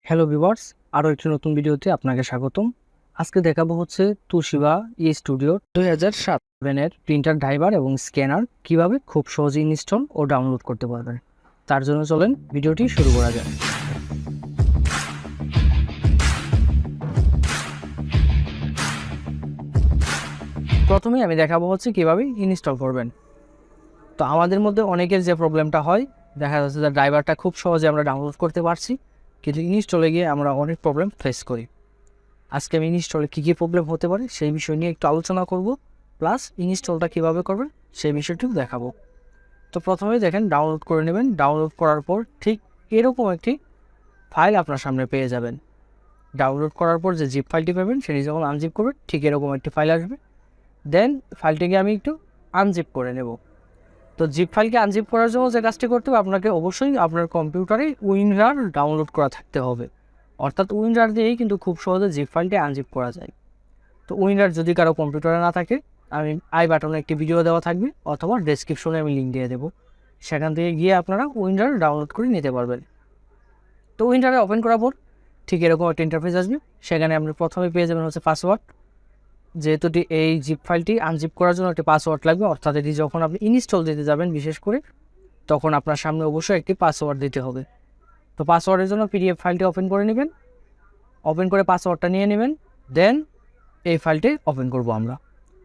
Hello viewers, আরও একটি নতুন ভিডিওতে আপনাকে স্বাগতম। আজকে দেখাবো হচ্ছে তোশিবা স্টুডিও 2007 প্রিন্টার ড্রাইভার এবং স্ক্যানার কিভাবে খুব সহজে ইনস্টল ও ডাউনলোড করতে পারবেন। তার জন্য চলেন ভিডিওটি শুরু করা যায়। প্রথমে আমি দেখাবো হচ্ছে কিভাবে ইনস্টল করবেন। তো আমাদের মধ্যে অনেকের যে প্রবলেমটা হয়, দেখা যাচ্ছে যে ড্রাইভারটা খুব সহজে আমরা ডাউনলোড করতে পারছি, কিন্তু ইনস্টলে গিয়ে আমরা অনেক প্রবলেম ফেস করি। আজকে আমি ইনস্টলে কী কী প্রবলেম হতে পারে সেই বিষয় নিয়ে একটু আলোচনা করব, প্লাস ইনস্টলটা কীভাবে করবেন সেই বিষয়টিও দেখাবো। তো প্রথমে দেখেন ডাউনলোড করে নেবেন। ডাউনলোড করার পর ঠিক এরকম একটি ফাইল আপনার সামনে পেয়ে যাবেন। ডাউনলোড করার পর যে জিপ ফাইলটি পাবেন সেটি যখন আনজিপ করবেন ঠিক এরকম একটি ফাইল আসবে। দেন ফাইলটিকে আমি একটু আনজিপ করে নেব। তো জিপ ফাইলকে আনজিপ করার জন্য যে কাজটি করতে হবে, আপনাকে অবশ্যই আপনার কম্পিউটারে উইনরার ডাউনলোড করা থাকতে হবে। অর্থাৎ উইনরার দিয়েই কিন্তু খুব সহজে জিপ ফাইলটি আনজিপ করা যায়। তো উইনরার যদি কারো কম্পিউটারে না থাকে, আমি আই বাটনে একটি ভিডিও দেওয়া থাকবে অথবা ডেসক্রিপশনে আমি লিঙ্ক দিয়ে দেবো, সেখান থেকে গিয়ে আপনারা উইনরার ডাউনলোড করে নিতে পারবেন। তো উইনরারে ওপেন করার পর ঠিক এরকম একটা ইন্টারফেস আসবে। সেখানে আপনি প্রথমে পেয়ে যাবেন হচ্ছে পাসওয়ার্ড। যেহেতু এই জিপ ফাইলটি আনজিপ করার জন্য একটি পাসওয়ার্ড লাগবে, অর্থাৎ এটি যখন আপনি ইনস্টল দিতে যাবেন বিশেষ করে, তখন আপনার সামনে অবশ্যই একটি পাসওয়ার্ড দিতে হবে। তো পাসওয়ার্ডের জন্য পিডিএফ ফাইলটি ওপেন করে নেবেন। ওপেন করে পাসওয়ার্ডটা নিয়ে নেবেন। দেন এই ফাইলটি ওপেন করব আমরা।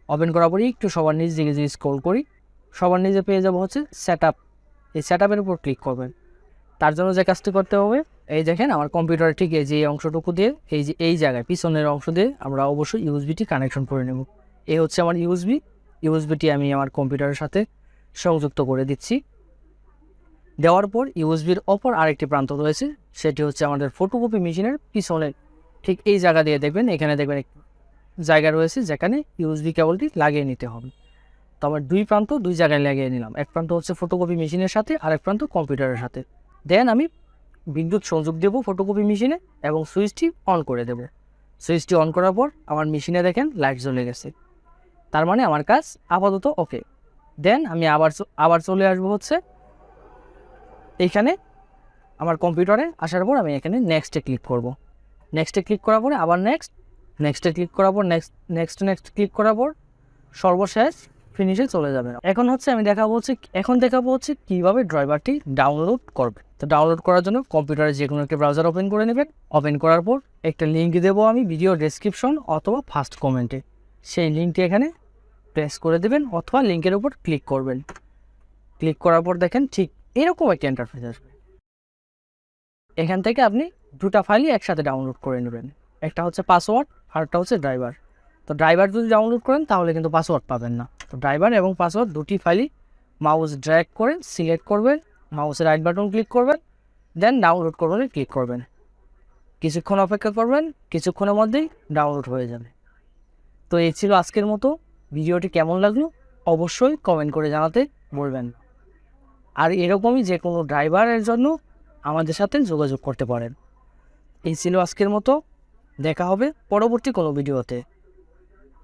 ওপেন করার পরে একটু সবার নিচে দিকে যদি স্ক্রল করি, সবার নিচে পেয়ে যাব হচ্ছে সেটআপ। এই সেটআপের উপর ক্লিক করবেন। তার জন্য যে কাজটি করতে হবে, এই দেখেন আমার কম্পিউটারে ঠিক এই যে অংশটুকু দিয়ে এই জায়গায় পিছনের অংশ দিয়ে আমরা অবশ্যই ইউএসবিটি কানেকশন করে নেব। এই হচ্ছে আমার ইউএসবিটি আমি আমার কম্পিউটারের সাথে সংযুক্ত করে দিচ্ছি। দেওয়ার পর ইউএসবির অপর আরেকটি প্রান্ত রয়েছে, সেটি হচ্ছে আমাদের ফটোকপি মেশিনের পিছনে ঠিক এই জায়গা দিয়ে দেখবেন, এখানে দেখবেন জায়গা রয়েছে যেখানে ইউএসবি কেবলটি লাগিয়ে নিতে হবে। তো আমার দুই প্রান্ত দুই জায়গায় লাগিয়ে নিলাম। এক প্রান্ত হচ্ছে ফটোকপি মেশিনের সাথে, আরেক প্রান্ত কম্পিউটারের সাথে। দেন আমি বিদ্যুৎ সংযোগ দেব ফটোকপি মেশিনে এবং সুইচটি অন করে দেব। সুইচটি অন করার পর আমার মেশিনে দেখেন লাইট জ্বলে গেছে, তার মানে আমার কাজ আপাতত ওকে। দেন আমি আবার চলে আসবো হচ্ছে এইখানে আমার কম্পিউটারে। আসার পর আমি এখানে নেক্সটে ক্লিক করব। নেক্সটে ক্লিক করার পরে আবার নেক্সটে ক্লিক করার পর নেক্সট ক্লিক করার পর সর্বশেষ ফিনিশে চলে যাবে। এখন দেখাবো হচ্ছে কীভাবে ড্রাইভারটি ডাউনলোড করবে। তো ডাউনলোড করার জন্য কম্পিউটারে যে কোনো একটা ব্রাউজার ওপেন করে নেবেন। ওপেন করার পর একটা লিঙ্ক দেবো আমি ভিডিও ডেসক্রিপশন অথবা ফার্স্ট কমেন্টে। সেই লিঙ্কটি এখানে প্রেস করে দেবেন অথবা লিঙ্কের উপর ক্লিক করবেন। ক্লিক করার পর দেখেন ঠিক এরকম একটা ইন্টারফেস আসবে। এখান থেকে আপনি দুটা ফাইলই একসাথে ডাউনলোড করে নেবেন। একটা হচ্ছে পাসওয়ার্ড আর একটা হচ্ছে ড্রাইভার। তো ড্রাইভার যদি ডাউনলোড করেন তাহলে কিন্তু পাসওয়ার্ড পাবেন না। তো ড্রাইভার এবং পাসওয়ার্ড দুটি ফাইলই মাউস ড্র্যাগ করে সিলেক্ট করবেন, মাউসের রাইট বাটন ক্লিক করবেন, দেন ডাউনলোড করবেন ক্লিক করবেন। কিছুক্ষণ অপেক্ষা করবেন, কিছুক্ষণের মধ্যেই ডাউনলোড হয়ে যাবে। তো এই ছিল আজকের মতো। ভিডিওটি কেমন লাগলো অবশ্যই কমেন্ট করে জানাতে বলবেন। আর এরকমই যে কোনো ড্রাইভারের জন্য আমাদের সাথে যোগাযোগ করতে পারেন। এই ছিল আজকের মতো। দেখা হবে পরবর্তী কোনো ভিডিওতে।